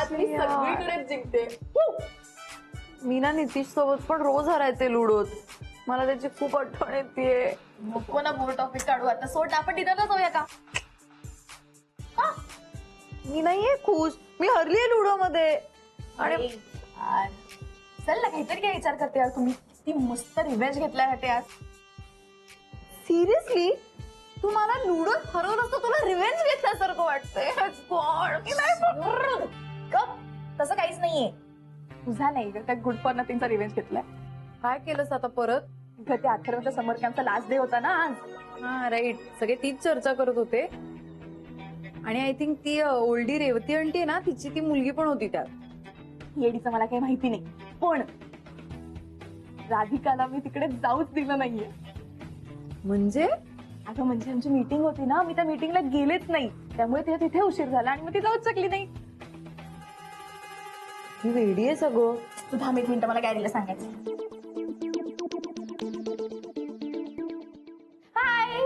आज मी सगळीकडे जिंकते. मी ना नितीश सोबत पण रोज हरायचे लुडोत. मला त्याची खूप आठवण येते. नको ना बोर टॉपिक काढू आता. सोड आपण डिनरला जाऊया का? मी नाहीये खुश, मी हरलीये लुडो मध्ये. आणि यार, चल ना काहीतरी काय विचार करते यार तुम्ही. ती मस्त रिव्हेंज घेतल्यासाठी आज. सिरियसली तू मला लुडोत हरवलंस तर तुला रिव्हेंज घेतल्यासारखं वाटतंय. गॉड, मी नाही गप, तसं काहीच नाहीये. तुझा नाही ग, त्या गुड फॉर नथिंगचा रिव्हेंज घेतलाय. काय केलंस आता परत? ग त्या अथर्वच्या समर कॅम्पचा लास्ट डे होता ना आज. हा राईट, सगळे तीच चर्चा करत होते. आणि आय थिंक ती ओल्डी रेवती आंटी ना, तिची ती मुलगी पण होती त्यात. येडीचं मला काही माहिती नाही, पण राधिकाला मी तिकडे जाऊच दिलं नाहीये. म्हणजे अगं म्हणजे आमची मीटिंग होती ना, मी त्या मीटिंगला गेलेच नाही. त्यामुळे तिला तिथे उशीर झाला आणि मग ती जाऊच शकली नाही. ही वेडी आहे सगळं. तू 10 मिनिटं मला गॅरीला सांगायचं. हाय.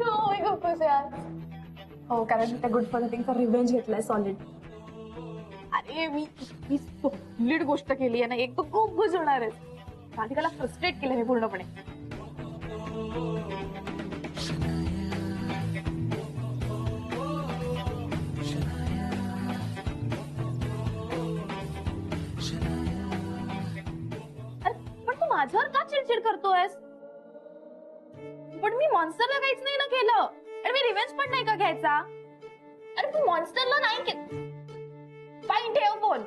हो खुश यार. हो, कारण मी त्या गुड फॉर नथिंगचा रिव्हेंज घेतलाय सॉलिड. अरे मी सॉलिड गोष्ट केली आहे ना, एक तर खूप खुश होणार आहे. राधिकाला फ्रस्ट्रेट केलं मी पूर्णपणे. पण तू माझ्यावर का चिडचिड करतोयस? पण मी मॉन्स्टरला काहीच नाही ना केलं. आणि मी रिव्हेंज पण नाही का घ्यायचा? अरे तू मॉन्स्टरला नाही केलं. फाईन, ठेव फोन.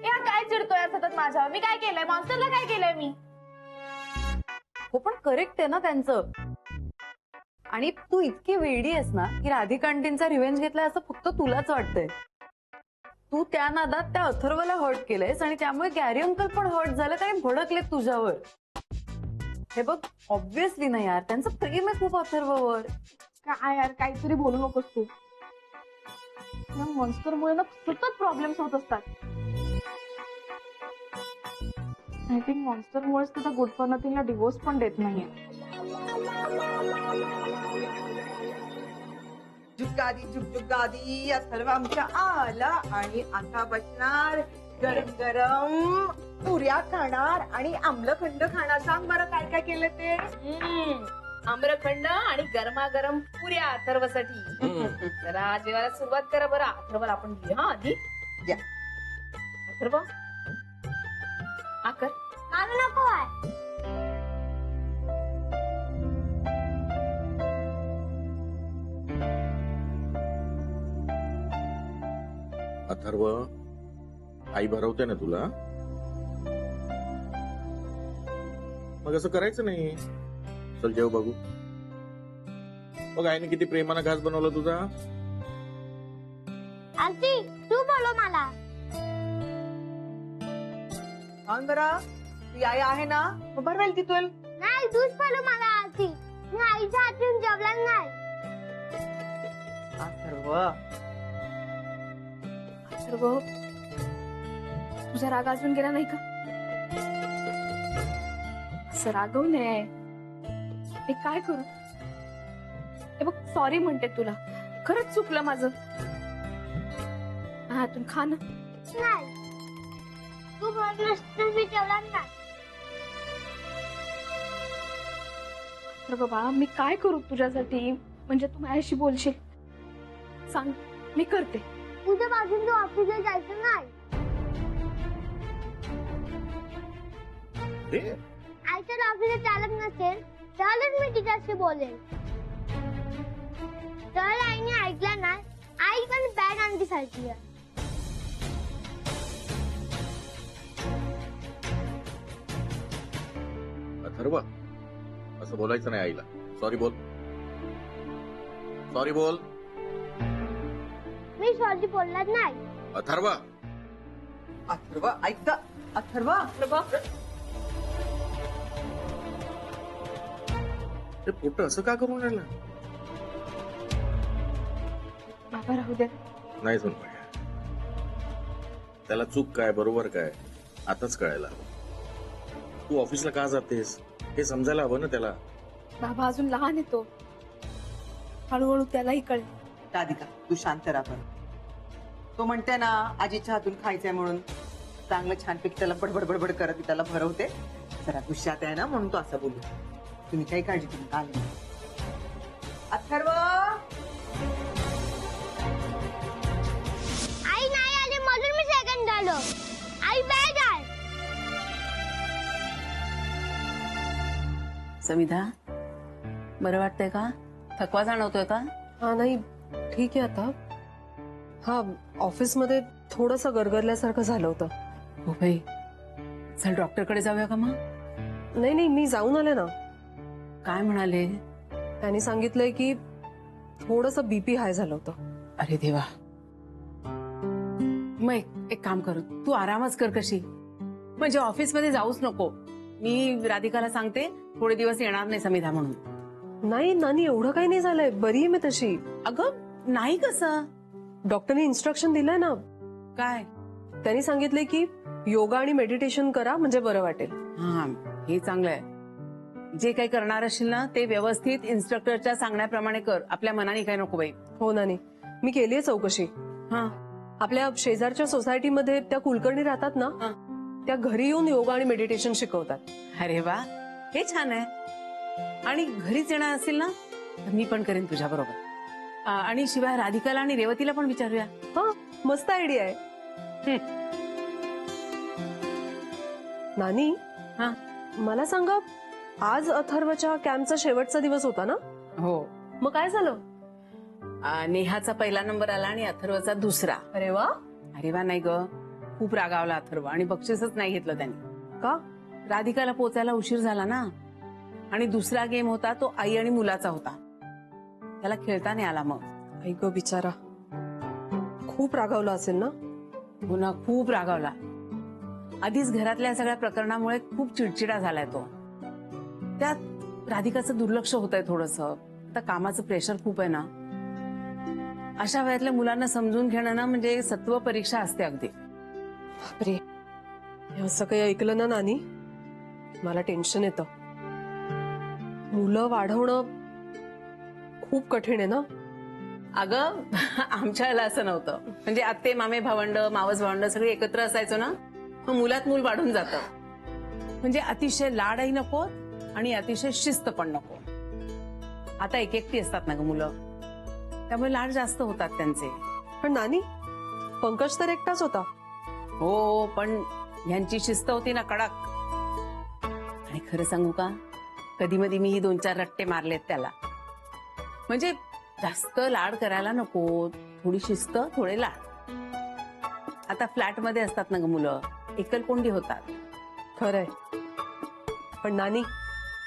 या काय चिडतोय सतत माझ्यावर? मी काय केलंय? मॉन्स्टरला काय केलंय मी? हो पण करेक्ट आहे ना त्यांचं. आणि तू इतकी वेडी आहेस ना की राधिका आंटींचा रिव्हेंज घेतलाय असं फक्त तुलाच वाटतंय. तू त्या नादात त्या अथर्वला हर्ट केलंयस आणि त्यामुळे गॅरी अंकल पण हर्ट झालं आणि भडकलेत तुझ्यावर. हे बघ, ऑब्व्हियसली नाही यार, त्यांचं प्रेम आहे खूप अथर्ववर. काय यार, काहीतरी बोलू नकोस तू. या मॉन्स्टरमुळे ना सतत प्रॉब्लेम्स होत असतात. आय थिंक मॉन्स्टरमुळेच तुझा गुड फॉर नथिंगला डिवोर्स पण देत नाहीये. जुगादी जुगादी अथर्व आमच्या आला आणि आता बसणार गरम गरम पुऱ्या खाणार आणि आम्लखंड खाणार. सांग बरं काय काय केलं ते? आम्रखंड आणि गरमागरम पुऱ्या अथर्वसाठी. जरा जेवायला सुरुवात करा बरं. अथर्वला आपण घेऊया हा आधी. या. अथर्व आकर. नको अथर्व, आई भरवते ना तुला. मग असं करायचं नाही. चल जेव बघू. बघ आईने किती प्रेमानं घास बनवला तुझा. आंटी तू बोलो मला. सांग बरं, ती आई आहे ना, मग भरवेल ती तुला. नाही तूच बोलो मला आंटी. मी आईच्या हातून जेवला नाही. अथर्व, अथर्व, तुझा राग अजून गेला नाही का? असं रागवू नये. मी काय करू? हे बघ, सॉरी म्हणते तुला. खरंच चुकलं माझं. हातून खा ना. नाही तू बोलत नसतं मी जेवला नाही. अथर्व बाळा, मी काय करू तुझ्यासाठी? म्हणजे तू माझ्याशी बोलशील? सांग, मी करते. उद्यापासून तू ऑफिसला जायचं नाही. हे? आईच्या ऑफिसला चालत नसेल तरच मी तिच्याशी बोलेन. तर आईने ऐकलं ना, आई पण बॅड आंटी सारखी आहे. अथर्व, असं बोलायचं नाही आईला. सॉरी बोल. सॉरी बोल. मी सॉरी बोलणार नाही. अथर्व, अथर्व ऐक ग. अथर्व, ते पोट असं का करून राहिलं? बाबा राहू दे. नाही सुन, त्याला चूक काय बरोबर काय आताच कळायला. तू ऑफिसला का जातेस हे समजायला हवं ना त्याला. बाबा अजून लहान आहे तो. हळूहळू त्यालाही कळेल. राधिका तू शांत राहा. तो म्हणते ना आजीच्या हातून खायचंय म्हणून चांगलं छानपैकी त्याला बडबड बडबड करत मी त्याला भरवते. जरा गुस्सात आहे ना म्हणून तो असं बोलू. तुम्ही काही काळजी करू नका. आले. अथर्व आई नाही आली म्हणून मी सेकंड झालो. आई बॅग आहे. समिधा, बरं वाटतंय का? थकवा जाणवतोय का? हा नाही ठीक आहे आता. हा ऑफिसमध्ये थोडंसं गरगरल्यासारखं झालं होतं. हो बाई, चल डॉक्टरकडे जाऊया का मग? नाही नाही मी जाऊन आले ना. काय म्हणाले? त्यांनी सांगितलंय की थोडंसं बीपी हाय झालं होतं. अरे देवा. मग एक काम कर, तू आरामच कर कशी, म्हणजे ऑफिसमध्ये जाऊच नको. मी राधिकाला सांगते थोडे दिवस येणार नाही समिधा म्हणून. नाही नानी एवढं काही नाही झालंय. बरी आहे मी तशी. अगं नाही कसं? डॉक्टरने इन्स्ट्रक्शन दिलंय ना. काय? त्यांनी सांगितलंय की योगा आणि मेडिटेशन करा म्हणजे बरं वाटेल. हा, हे चांगलं आहे. जे काही करणार असशील ना ते व्यवस्थित इन्स्ट्रक्टरच्या सांगण्याप्रमाणे कर. आपल्या मनाने काय नको बाई. हो नानी, मी केलीये चौकशी. हा, आपल्या शेजारच्या सोसायटीमध्ये त्या कुलकर्णी राहतात ना, हा. त्या घरी येऊन योगा आणि मेडिटेशन शिकवतात. अरे वा, हे छान आहे. आणि घरीच येणार असेल ना तर मी पण करेन तुझ्या बरोबर. आणि शिवाय राधिकाला आणि रेवतीला पण विचारूया. हा मस्त आयडिया आहे. नानी, हा. मला सांगा, आज अथर्वच्या कॅम्पचा शेवटचा दिवस होता ना? हो. मग काय झालं? नेहाचा पहिला नंबर आला आणि अथर्वचा दुसरा. अरे वा. अरे वा नाही ग, खूप रागावला अथर्व आणि बक्षीसच नाही घेतलं त्यांनी. का? राधिकाला पोचायला उशीर झाला ना. आणि दुसरा गेम होता तो आई आणि मुलाचा होता. त्याला खेळता नाही आला. मग आई ग बिचारा, खूप रागावला असेल ना? हो ना, खूप रागावला. आधीच घरातल्या सगळ्या प्रकरणामुळे खूप चिडचिडा झालाय तो. त्यात राधिकाचं दुर्लक्ष होत आहे थोडस. आता कामाचं प्रेशर खूप आहे ना. अशा वयातल्या मुलांना समजून घेणं ना म्हणजे सत्व परीक्षा असते अगदी. बापरे, हे असं काही ऐकलं ना नानी, मला टेन्शन येतं. मुलं वाढवणं खूप कठीण आहे ना. अगं आमच्या वेळेला असं नव्हतं. म्हणजे आत्ते मामे भावंड मावस भावंड सगळे एकत्र असायचो ना, मग मुलात मूल वाढून जातं. म्हणजे अतिशय लाडही नको आणि अतिशय शिस्त पण नको. आता एक एकटी असतात ना ग मुलं, त्यामुळे लाड जास्त होतात त्यांचे. पण नानी, पंकज तर एकटाच होता. हो, पण ह्यांची शिस्त होती ना कडक. आणि खरं सांगू का, कधी मधी मी ही 2-4 रट्टे मारलेत त्याला. म्हणजे जास्त लाड करायला नको, थोडी शिस्त थोडे लाड. आता फ्लॅट मध्ये असतात ना ग मुलं, एकलकोंडी होतात. खरंय. पण नानी,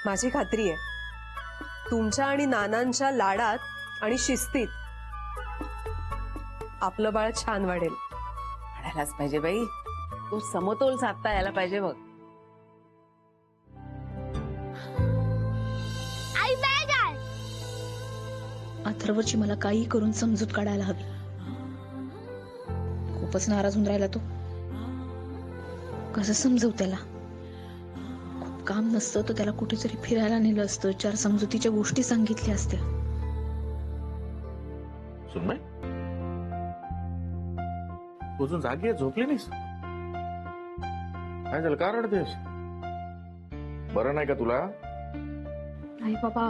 माझी खात्री आहे, तुमच्या आणि नानांच्या लाडात आणि शिस्तीत आपलं बाळ छान वाढेल. वाढायलाच पाहिजे बाई. तो समतोल साधता यायला पाहिजे बघ. आई बॅग आहे. अथर्वची मला काही करून समजूत काढायला हवी. खूपच नाराज होऊन राहिला तो. कसं समजवू त्याला? खूप काम नसतं तर त्याला कुठेतरी फिरायला नेलं असतं, 4 समजुतीच्या गोष्टी सांगितल्या असत्या. सुनबाई, तू अजून जागी आहे, झोपली नाहीस? काय झालं, का रडतेस? बरं नाही का तुला? नाही बाबा,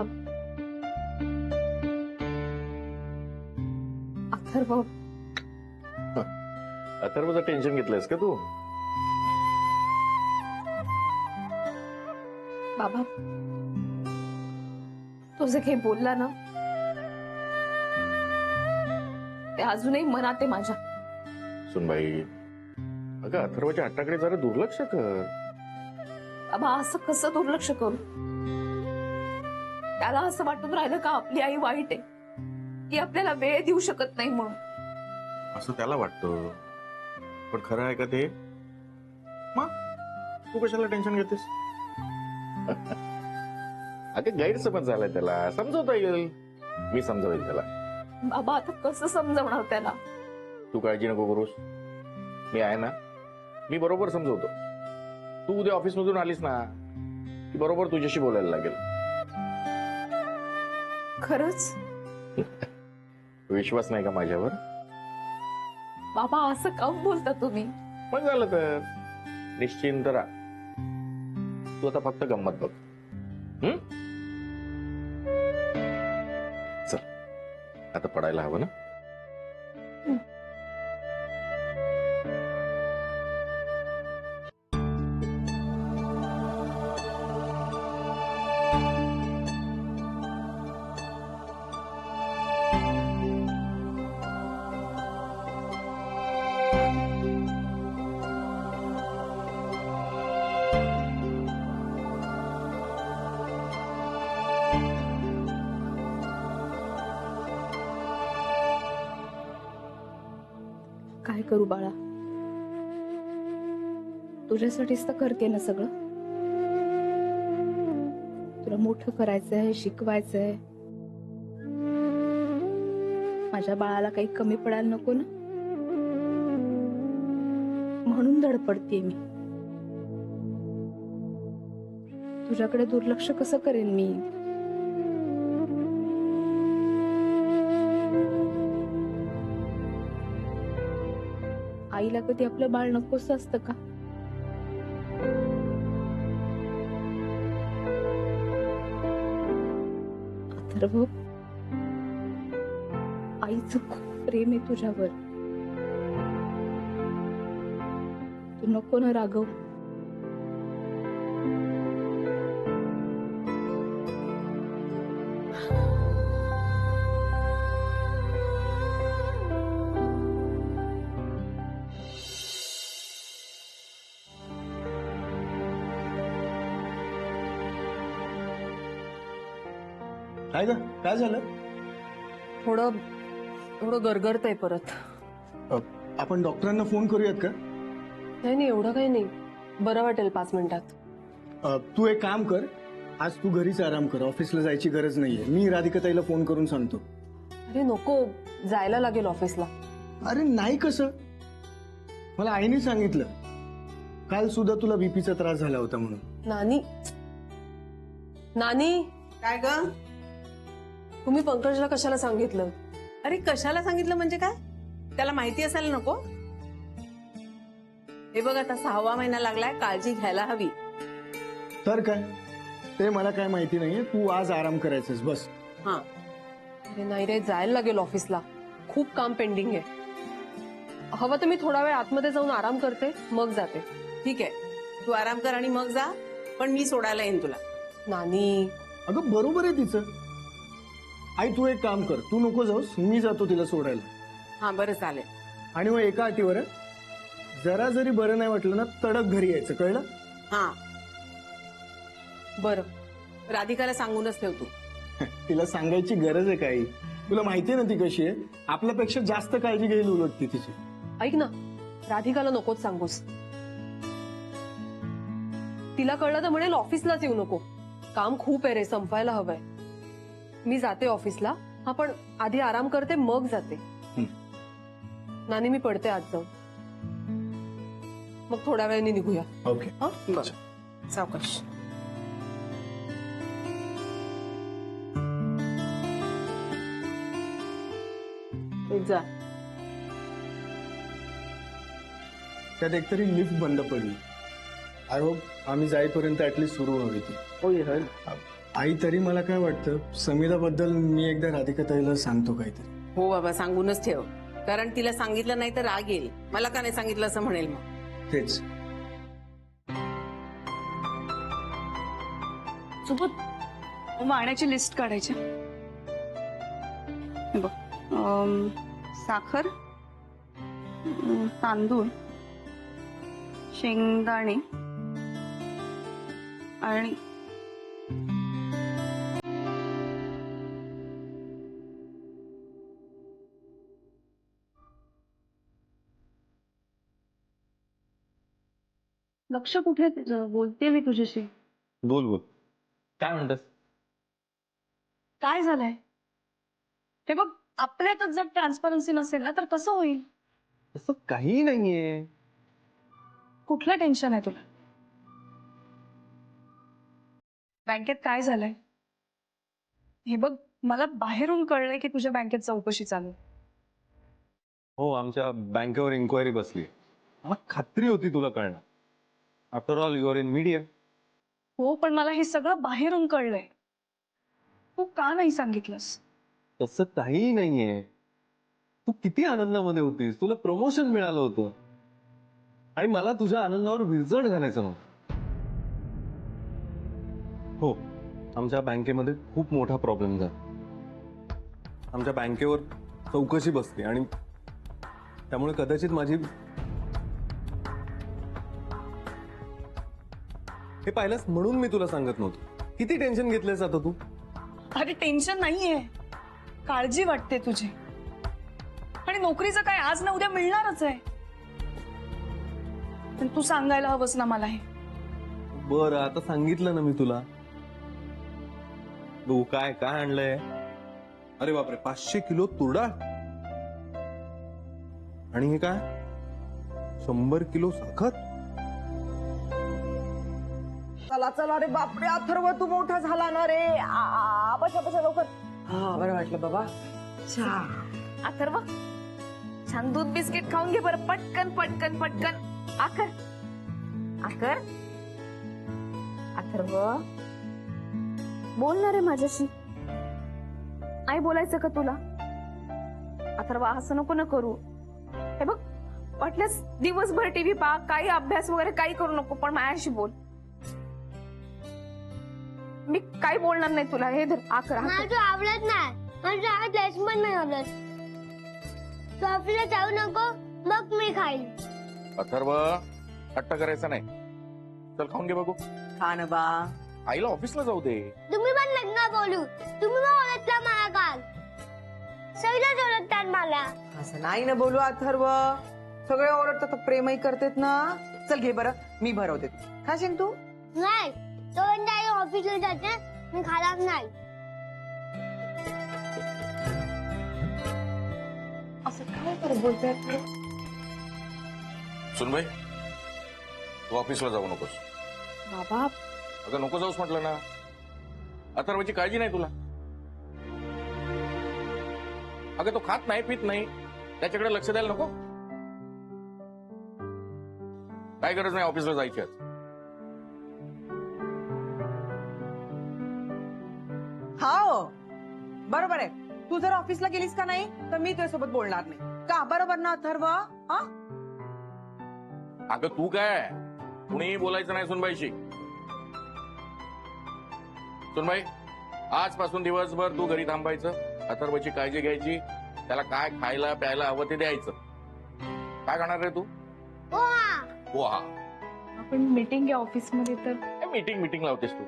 अथर्व. अथर्वचं टेन्शन घेतलंयस का तू? बाबा, तो जे काही बोलला ना ते अजूनही मनात आहे माझ्या. सुनबाई, अगं अथर्वच्या हट्टाकडे जरा दुर्लक्ष कर. बाबा, असं कसं दुर्लक्ष करू? त्याला असं वाटून राहिलं का आपली आई वाईट आहे, की आपल्याला वेळ देऊ शकत नाही म्हणून. असं त्याला वाटतं, पण खरं आहे का ते? मग तू कशाला टेन्शन घेतेस? अगं गैरसमज झालाय त्याला, समजवता येईल. मी समजावेल त्याला. बाबा, आता कसं समजवणार त्याला? तू काळजी नको करूस, मी आहे ना. मी बरोबर समजवतो. तू उद्या ऑफिस मधून आलीस ना की बरोबर तुझ्याशी बोलायला लागेल. खरंच? विश्वास नाही का माझ्यावर? बाबा असं का बोलता तुम्ही? मग झालं तर निश्चिंत राहा. तू आता फक्त गंमत बघ. हम्म? चल आता पडायला हवं ना. काय करू बाळा, तुझ्यासाठीच तर करते ना सगळं. तुला मोठं करायचंय, शिकवायचंय. माझ्या बाळाला काही कमी पडायला नको ना, म्हणून धडपडते मी. तुझ्याकडे दुर्लक्ष कसं करेन मी? आईला कधी आपलं बाळ नकोस असतं का? अथर्व, आईचं खूप प्रेम आहे तुझ्यावर. तू नको ना रागव. काय ग, काय झालं? थोडं थोडं गरगरतंय परत. आपण डॉक्टरांना फोन करूयात का? नाही नाही, एवढं काही नाही, बरं वाटेल 5 मिनिटात. तू एक काम कर, आज तू घरीच आराम कर, ऑफिसला जायची गरज नाहीये. मी राधिकाताईला फोन करून सांगतो. अरे नको, जायला लागेल ऑफिसला. अरे नाही, कसं? मला आईने सांगितलं काल सुद्धा तुला बीपीचा त्रास झाला होता म्हणून. नानी नानी, काय ग? तुम्ही पंकजला कशाला सांगितलं? अरे कशाला सांगितलं म्हणजे काय? त्याला माहिती असायला नको? हे बघ, आता 6वा महिना लागलाय, काळजी घ्यायला हवी. तर काय, ते मला काय माहिती नाहीये. तू आज आराम करायचंस बस. हा, अरे नाही रे, जायला लागेल ऑफिसला, खूप काम पेंडिंग आहे. हवं तर मी थोडा वेळ आतमध्ये जाऊन आराम करते, मग जाते. ठीक आहे, तू आराम कर आणि मग जा, पण मी सोडायला येईन तुला. नानी, अगं बरोबर आहे तिचं. आई तू एक काम कर, तू नको जाऊस, मी जातो तिला सोडायला. हा बरं, चालेल. आणि मग एका अटीवर आहे, जरा जरी बरं नाही वाटलं ना, तडक घरी यायचं, कळलं? हा, बरं. राधिकाला सांगूनच ठेव तू. तिला सांगायची गरज आहे काही? तुला माहितीये ना ती कशी आहे, आपल्यापेक्षा जास्त काळजी घेईल उलट ती तिची. ऐक ना, राधिकाला नकोच सांगूस. तिला कळलं तर म्हणेल ऑफिसलाच येऊ नको, काम खूप आहे रे, संपायला हवंय. मी जाते ऑफिसला, हा पण आधी आराम करते मग जाते. नानी, मी पडते आज जाऊन, मग थोड्या वेळाने निघूया. ओके. हा, बरं, सावकाश. जा. त्यात एकतरी लिफ्ट बंद पडली. आय होप आम्ही जाईपर्यंत ऍटलीस्ट सुरू व्हावी ती. आई, तरी मला काय वाटतं, समीराबद्दल मी एकदा राधिकाताईला सांगतो काहीतरी. हो बाबा, सांगूनच ठेव, कारण तिला सांगितलं नाही तर राग येईल. मला का नाही सांगितलं असं म्हणेल मग. तेच. सोबत वाण्याची लिस्ट काढायची. हे बघ, साखर, तांदूळ, शेंगदाणे आणि लक्ष कुठे आहे तुझं? बोलते मी तुझ्याशी. बोल बोल, काय म्हणतेस? काय झालंय? हे बघ, आपल्यातच जर ट्रान्सपरन्सी नसेल ना तर कसं होईल? तसं काही नाहीये. कुठलं टेन्शन आहे तुला? बँकेत काय झालंय? हे बघ, मला बाहेरून कळलंय की तुझ्या बँकेत चौकशी चालू आहे. हो, आमच्या बँकेवर इन्क्वायरी बसली. मला खात्री होती तुला कळणार. After all your in media. हो, पण मला हे सगळं बाहेरून कळलंय. तू का नाही सांगितलंस? तसं काहीही नाहीये. तू किती आनंदामध्ये होतीस, तुला प्रमोशन मिळालं होतं आणि मला तुझ्या आनंदावर विरजण घालायचं नव्हतं. हो, आमच्या बँकेमध्ये खूप मोठा प्रॉब्लेम झाला. आमच्या बँकेवर चौकशी बसली आणि त्यामुळे कदाचित माझी हे पाहिलंस म्हणून मी तुला सांगत नव्हतो. किती टेन्शन घेतलंयस आता तू? अरे टेन्शन नाहीये, काळजी वाटते तुझी. आणि नोकरीचं काय आज ना उद्या मिळणारच आहे. पण तू सांगायला हवंस ना मला हे. बरं, आता सांगितलं ना मी तुला. तू काय काय आणलंय? अरे बापरे, 500 किलो तुरडा आणि हे काय 100 किलो साखर. चला चला रे बापरे अथर्व तू मोठा झाला ना रे. बसा बसा लवकर. हा बरं वाटलं बाबा. अथर्व छान दूध बिस्किट खाऊन घे बरं. पटकन पटकन पटकन. आकर आकर. अथर्व बोल ना रे माझ्याशी. आई बोलायचं का तुला? अथर्व असं नको ना करू. हे बघ वाटल्यास दिवसभर टीव्ही पहा, काही अभ्यास वगैरे काही करू नको, पण माझ्याशी बोल. मी काही बोलणार नाही तुला. हे धर आकर. मला आवडत नाही. मला ड्रेस पण नाही आवडत. तू ऑफिसला जाऊ नको, मग मी खाईल. अथर्व हट्ट करायचा नाही. चल खाऊन घे बघू. खा ना बा. आईला ऑफिसला जाऊ दे. तुम्ही पण लग्न बोलू. तुम्ही पण ओळखला मला काल. सगळेच ओळखतात मला. असं नाही ना बोलू अथर्व. सगळे ओरडतात, प्रेमही करतेत ना. चल घे बरं, मी भरवते. खाशील तू? नाही, तो ऑफिसला जाते, मी खाणार नाही. असं काय करत बोलतात? सुनबाई तू ऑफिसला जाऊ नकोस. बाबा अगं नको जाऊस म्हटलं ना. अथर्वची काळजी नाही तुला. अगं तो खात नाही पित नाही, त्याच्याकडे लक्ष द्यायला नको. काय गरज नाही ऑफिसला जायची आज. हा बरोबर आहे. तू जर ऑफिसला गेलीस का नाही तर मी तुझ्यासोबत बोलणार नाही. का बरोबर ना अथर्व? हा अगं तू काय कुणीही बोलायचं नाही सुनबाईशी. सुनबाई आजपासून दिवसभर तू घरी थांबायचं, अथर्वची काळजी घ्यायची, त्याला काय खायला प्यायला हवं ते द्यायचं. काय खाणार रे तू? पोहा. आपण मीटिंग आहे ऑफिस मध्ये तर. मीटिंग लावतेस तू.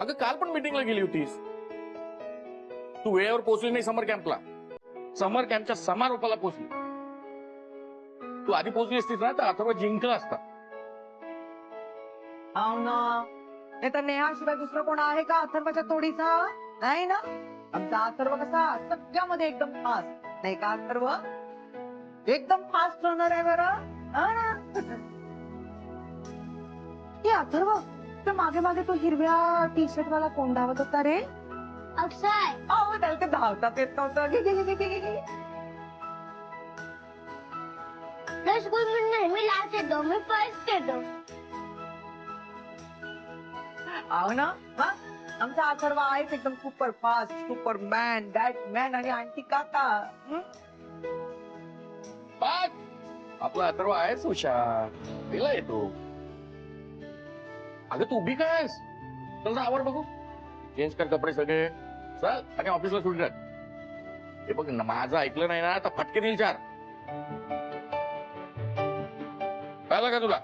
अगं काल पण मीटिंगला गेली होतीस. तू वेळेवर पोहोचली नाही समर कॅम्पला. समर कॅम्पच्या समारोपाला पोहोचली. तू आधी पोहोचली असतीस ना तर अथर्व जिंकला असता. हो ना. नाही तर नेहाशिवाय दुसरं कोण आहे का अथर्वच्या तोडीचा? नाही ना. आमचा अथर्व कसा सगळ्यामध्ये एकदम फास्ट नाही का? अथर्व एकदम फास्ट रनर आहे बरं. हे अथर्व तर मागे मागे तो हिरव्या टी शर्ट वाला कोण धावत होता रे? अक्षय. अहो त्याला ते धावतात येत नव्हतं. स्कूल मध्ये नेहमी लास्ट येतो, मी फर्स्ट येतो. अहो ना. आमचा अथर्व आहेच एकदम सुपर फास्ट, सुपरमॅन, बॅटमॅन आणि आंटी काका. आपला अथर्व आहेच हुशार. तिला येतो. अगं तू उभी काय आहेस? चल आवर बघू. चेंज कर कपडे सगळे. चल आणि ऑफिसला सुट्टी टाक. हे बघ ना, माझं ऐकलं नाही ना तर फटके देईल 4. कळलं का तुला?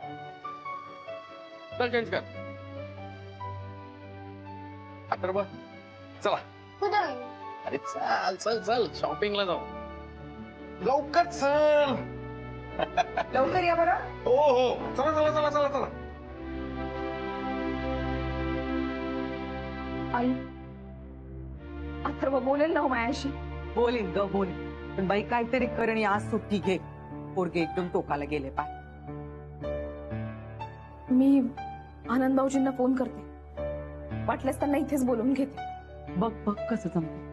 चल चेंज कर. अथर्व चला. कुठं? अरे चल चल चल शॉपिंगला जाऊ. लवकर चल. लवकर या बरं. हो हो चला चला चला चला चला. आई अथर्व बोलेल ना हो माझ्याशी. बोलीन ग बोलीन. पण बाई काहीतरी करणी आज सुट्टी घे. पोरगे एकदम टोकाला गेले पाय. मी आनंद भाऊजींना फोन करते. वाटल्यास त्यांना इथेच बोलवून घेते. बघ बघ कसं जमतं.